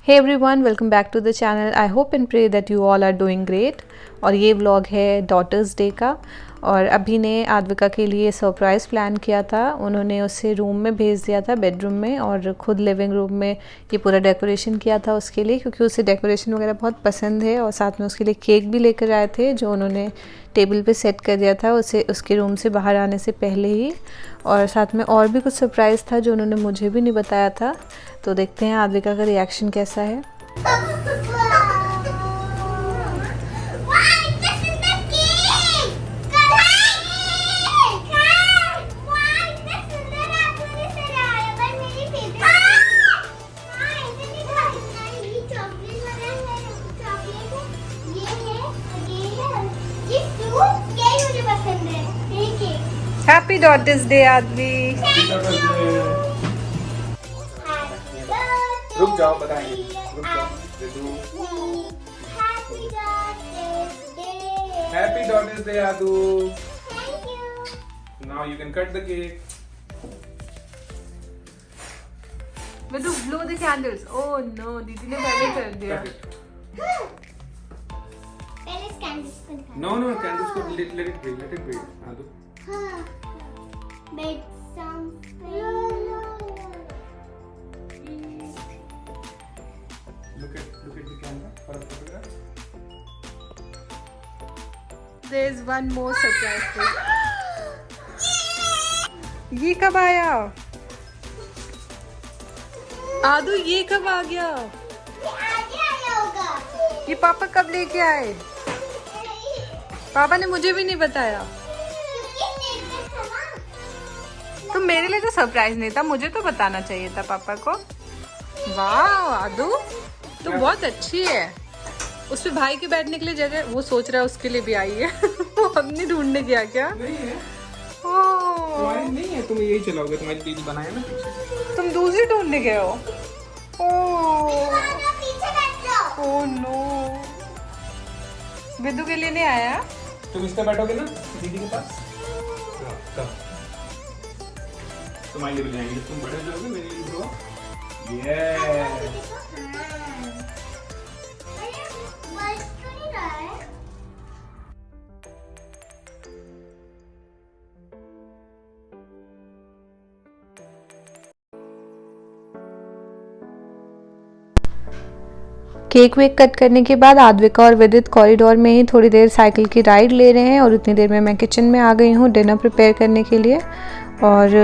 Hey everyone, welcome back to the channel. I hope and pray that you all are doing great. और ये vlog है daughters day का। और अभी ने आद्विका के लिए सरप्राइज़ प्लान किया था। उन्होंने उसे रूम में भेज दिया था, बेडरूम में, और ख़ुद लिविंग रूम में ये पूरा डेकोरेशन किया था उसके लिए, क्योंकि उसे डेकोरेशन वगैरह बहुत पसंद है। और साथ में उसके लिए केक भी लेकर आए थे जो उन्होंने टेबल पे सेट कर दिया था उसे उसके रूम से बाहर आने से पहले ही। और साथ में और भी कुछ सरप्राइज़ था जो उन्होंने मुझे भी नहीं बताया था। तो देखते हैं आद्विका का रिएक्शन कैसा है। Happy daughters day Aadvi. रुक जाओ, बताएंगे। रुक जाओ। Happy daughters day Aadu. Now you can cut the cake. Vidu blow the candles. Oh no, दीदी ने पहले कर दिया। नो नो, कैंडल्स को let it break Aadu. Make some Look at the camera for a photograph. There is one more surprise for you. ये कब आया? आदू ये कब आ गया? ये पापा कब लेके आए? पापा ने मुझे भी नहीं बताया। तो मेरे लिए तो सरप्राइज नहीं था, मुझे तो बताना चाहिए था पापा को। वाह आदू, तो बहुत अच्छी है। उसपे भाई के बैठने के लिए जगह वो सोच रहा है, उसके लिए भी आई है। वो हमने ढूंढने गया क्या? नहीं है, तुम्हारी नहीं है, तुम यही चलाओगे, तुम्हारी दीदी बनाया ना पीछे। तुम दूसरी ढूंढने गए हो। ओह नो, विदु के लिए नहीं आया। तुम इस पे बैठोगे ना दीदी के पास, तुम्हारे लिए भी जाएंगे। तुम बड़े जाओगे, मेरे लिए दो। केक वेक कट करने के बाद आद्विका और विदित कॉरिडोर में ही थोड़ी देर साइकिल की राइड ले रहे हैं। और उतनी देर में मैं किचन में आ गई हूँ डिनर प्रिपेयर करने के लिए। और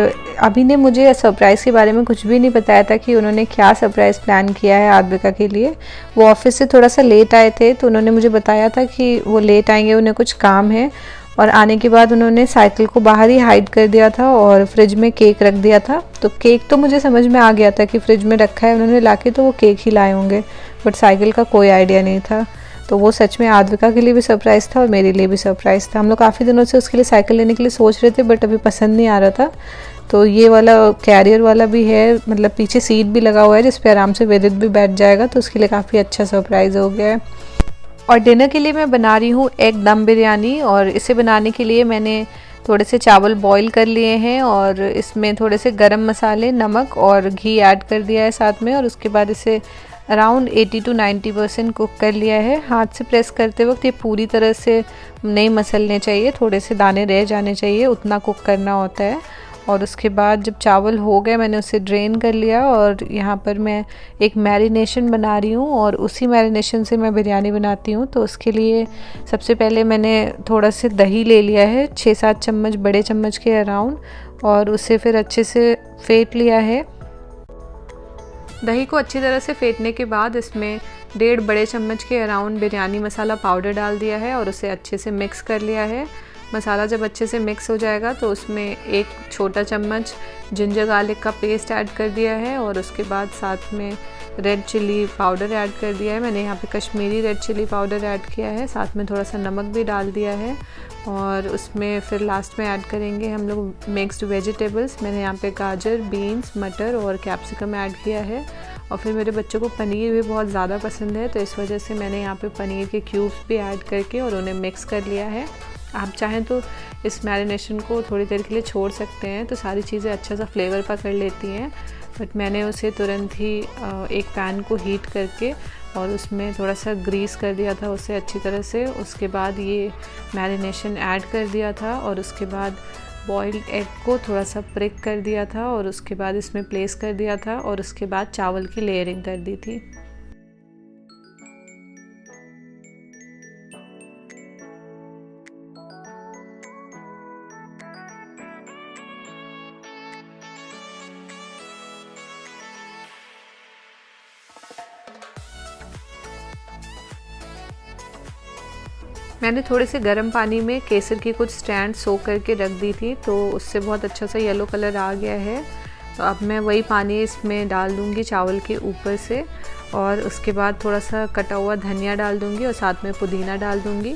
अभी ने मुझे सरप्राइज़ के बारे में कुछ भी नहीं बताया था कि उन्होंने क्या सरप्राइज़ प्लान किया है आद्विका के लिए। वो ऑफिस से थोड़ा सा लेट आए थे, तो उन्होंने मुझे बताया था कि वो लेट आएंगे, उन्हें कुछ काम है। और आने के बाद उन्होंने साइकिल को बाहर ही हाइड कर दिया था और फ्रिज में केक रख दिया था। तो केक तो मुझे समझ में आ गया था कि फ्रिज में रखा है उन्होंने लाके, तो वो केक ही लाए होंगे, बट साइकिल का कोई आइडिया नहीं था। तो वो सच में आद्विका के लिए भी सरप्राइज़ था और मेरे लिए भी सरप्राइज़ था। हम लोग काफ़ी दिनों से उसके लिए साइकिल लेने के लिए सोच रहे थे, बट अभी पसंद नहीं आ रहा था। तो ये वाला कैरियर वाला भी है, मतलब पीछे सीट भी लगा हुआ है जिस पे आराम से विदित भी बैठ जाएगा, तो उसके लिए काफ़ी अच्छा सरप्राइज़ हो गया है। और डिनर के लिए मैं बना रही हूँ एग दम बिरयानी। और इसे बनाने के लिए मैंने थोड़े से चावल बॉईल कर लिए हैं और इसमें थोड़े से गरम मसाले, नमक और घी ऐड कर दिया है साथ में। और उसके बाद इसे अराउंड 80 to 90% कुक कर लिया है। हाथ से प्रेस करते वक्त ये पूरी तरह से नहीं मसलने चाहिए, थोड़े से दाने रह जाने चाहिए, उतना कुक करना होता है। और उसके बाद जब चावल हो गए मैंने उसे ड्रेन कर लिया। और यहाँ पर मैं एक मैरिनेशन बना रही हूँ और उसी मैरिनेशन से मैं बिरयानी बनाती हूँ। तो उसके लिए सबसे पहले मैंने थोड़ा से दही ले लिया है, 6-7 चम्मच, बड़े चम्मच के अराउंड, और उसे फिर अच्छे से फेंट लिया है। दही को अच्छी तरह से फेंटने के बाद इसमें 1.5 बड़े चम्मच के अराउंड बिरयानी मसाला पाउडर डाल दिया है और उसे अच्छे से मिक्स कर लिया है। मसाला जब अच्छे से मिक्स हो जाएगा तो उसमें 1 छोटा चम्मच जिंजर गार्लिक का पेस्ट ऐड कर दिया है। और उसके बाद साथ में रेड चिली पाउडर ऐड कर दिया है। मैंने यहाँ पे Kashmiri red chilli powder add किया है, साथ में थोड़ा सा नमक भी डाल दिया है। और उसमें फिर लास्ट में ऐड करेंगे हम लोग मिक्स्ड वेजिटेबल्स। मैंने यहाँ पे गाजर, बीन्स, मटर और कैप्सिकम ऐड किया है। और फिर मेरे बच्चों को पनीर भी बहुत ज़्यादा पसंद है, तो इस वजह से मैंने यहाँ पे पनीर के क्यूब्स भी ऐड करके और उन्हें मिक्स कर लिया है। आप चाहें तो इस मैरिनेशन को थोड़ी देर के लिए छोड़ सकते हैं, तो सारी चीज़ें अच्छा सा फ्लेवर पकड़ लेती हैं। बट मैंने उसे तुरंत ही एक पैन को हीट करके और उसमें थोड़ा सा ग्रीस कर दिया था उसे अच्छी तरह से। उसके बाद ये मैरिनेशन ऐड कर दिया था और उसके बाद बॉइल्ड एग को थोड़ा सा प्रिक कर दिया था और उसके बाद इसमें प्लेस कर दिया था और उसके बाद चावल की लेयरिंग कर दी थी। मैंने थोड़े से गर्म पानी में केसर की कुछ स्टैंड सोक करके रख दी थी, तो उससे बहुत अच्छा सा येलो कलर आ गया है। तो अब मैं वही पानी इसमें डाल दूँगी चावल के ऊपर से और उसके बाद थोड़ा सा कटा हुआ धनिया डाल दूँगी और साथ में पुदीना डाल दूँगी।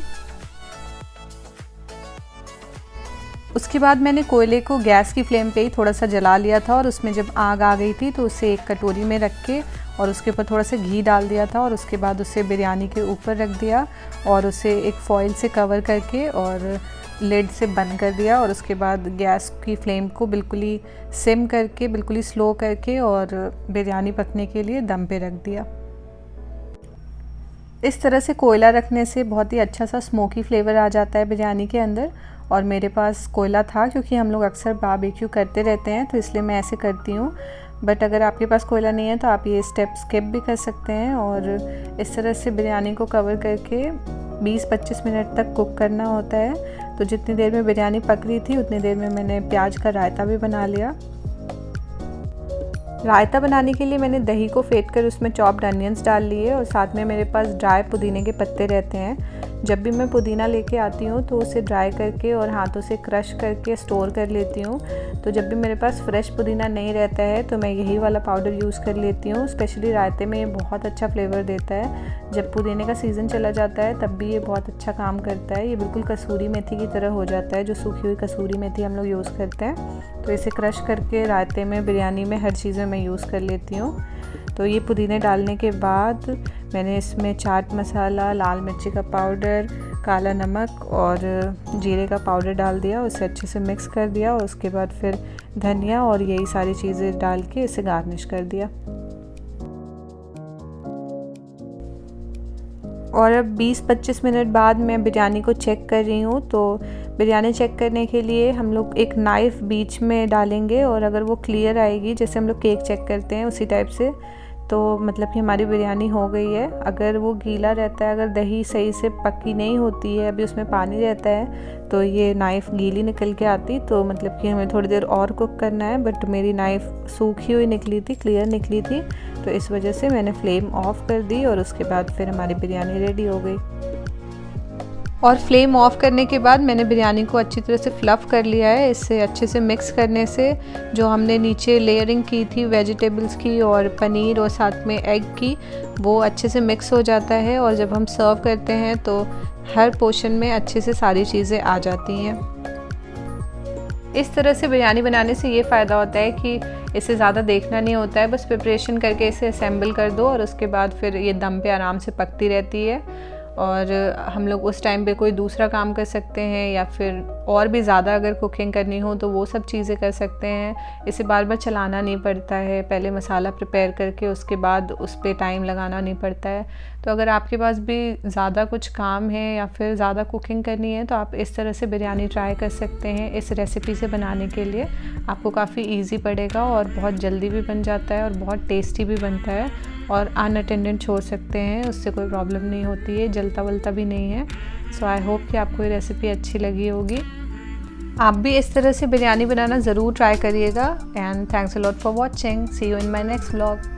उसके बाद मैंने कोयले को गैस की फ्लेम पे ही थोड़ा सा जला लिया था और उसमें जब आग आ गई थी तो उसे एक कटोरी में रख के और उसके ऊपर थोड़ा सा घी डाल दिया था और उसके बाद उसे बिरयानी के ऊपर रख दिया और उसे एक फॉइल से कवर करके और लिड से बंद कर दिया और उसके बाद गैस की फ्लेम को बिल्कुल ही सिम करके बिल्कुल ही स्लो करके और बिरयानी पकने के लिए दम पे रख दिया। इस तरह से कोयला रखने से बहुत ही अच्छा सा स्मोकी फ्लेवर आ जाता है बिरयानी के अंदर और मेरे पास कोयला था क्योंकि हम लोग अक्सर बारबेक्यू करते रहते हैं तो इसलिए मैं ऐसे करती हूँ। बट अगर आपके पास कोयला नहीं है तो आप ये स्टेप स्किप भी कर सकते हैं और इस तरह से बिरयानी को कवर करके 20-25 मिनट तक कुक करना होता है। तो जितनी देर में बिरयानी पक रही थी उतनी देर में मैंने प्याज का रायता भी बना लिया। रायता बनाने के लिए मैंने दही को फेंट कर उसमें चॉप्ड अनियंस डाल लिए और साथ में मेरे पास ड्राई पुदीने के पत्ते रहते हैं। जब भी मैं पुदीना लेके आती हूँ तो उसे ड्राई करके और हाथों से क्रश करके स्टोर कर लेती हूँ। तो जब भी मेरे पास फ्रेश पुदीना नहीं रहता है तो मैं यही वाला पाउडर यूज़ कर लेती हूँ। स्पेशली रायते में ये बहुत अच्छा फ्लेवर देता है। जब पुदीने का सीज़न चला जाता है तब भी ये बहुत अच्छा काम करता है। ये बिल्कुल कसूरी मेथी की तरह हो जाता है, जो सूखी हुई कसूरी मेथी हम लोग यूज़ करते हैं। तो इसे क्रश करके रायते में, बिरयानी में, हर चीज़ में मैं यूज़ कर लेती हूँ। तो ये पुदीने डालने के बाद मैंने इसमें चाट मसाला, लाल मिर्ची का पाउडर, काला नमक और जीरे का पाउडर डाल दिया। उसे अच्छे से मिक्स कर दिया और उसके बाद फिर धनिया और यही सारी चीज़ें डाल के इसे गार्निश कर दिया। और अब 20-25 मिनट बाद मैं बिरयानी को चेक कर रही हूँ। तो बिरयानी चेक करने के लिए हम लोग एक नाइफ़ बीच में डालेंगे और अगर वो क्लियर आएगी, जैसे हम लोग केक चेक करते हैं उसी टाइप से, तो मतलब कि हमारी बिरयानी हो गई है। अगर वो गीला रहता है, अगर दही सही से पकी नहीं होती है, अभी उसमें पानी रहता है, तो ये नाइफ़ गीली निकल के आती, तो मतलब कि हमें थोड़ी देर और कुक करना है। बट मेरी नाइफ़ सूखी हुई निकली थी, क्लियर निकली थी, तो इस वजह से मैंने फ्लेम ऑफ़ कर दी और उसके बाद फिर हमारी बिरयानी रेडी हो गई। और फ्लेम ऑफ़ करने के बाद मैंने बिरयानी को अच्छी तरह से फ्लफ़ कर लिया है। इससे अच्छे से मिक्स करने से जो हमने नीचे लेयरिंग की थी वेजिटेबल्स की और पनीर और साथ में एग की, वो अच्छे से मिक्स हो जाता है और जब हम सर्व करते हैं तो हर पोर्शन में अच्छे से सारी चीज़ें आ जाती हैं। इस तरह से बिरयानी बनाने से ये फ़ायदा होता है कि इसे ज़्यादा देखना नहीं होता है, बस प्रिपरेशन करके इसे असेंबल कर दो और उसके बाद फिर ये दम पे आराम से पकती रहती है। और हम लोग उस टाइम पे कोई दूसरा काम कर सकते हैं या फिर और भी ज़्यादा अगर कुकिंग करनी हो तो वो सब चीज़ें कर सकते हैं। इसे बार बार चलाना नहीं पड़ता है, पहले मसाला प्रिपेयर करके उसके बाद उस पर टाइम लगाना नहीं पड़ता है। तो अगर आपके पास भी ज़्यादा कुछ काम है या फिर ज़्यादा कुकिंग करनी है तो आप इस तरह से बिरयानी ट्राई कर सकते हैं। इस रेसिपी से बनाने के लिए आपको काफ़ी ईजी पड़ेगा और बहुत जल्दी भी बन जाता है और बहुत टेस्टी भी बनता है और अनअटेंडेड छोड़ सकते हैं, उससे कोई प्रॉब्लम नहीं होती है, जलता वलता भी नहीं है। सो आई होप कि आपको ये रेसिपी अच्छी लगी होगी। आप भी इस तरह से बिरयानी बनाना ज़रूर ट्राई करिएगा। And thanks a lot for watching. See you in my next vlog.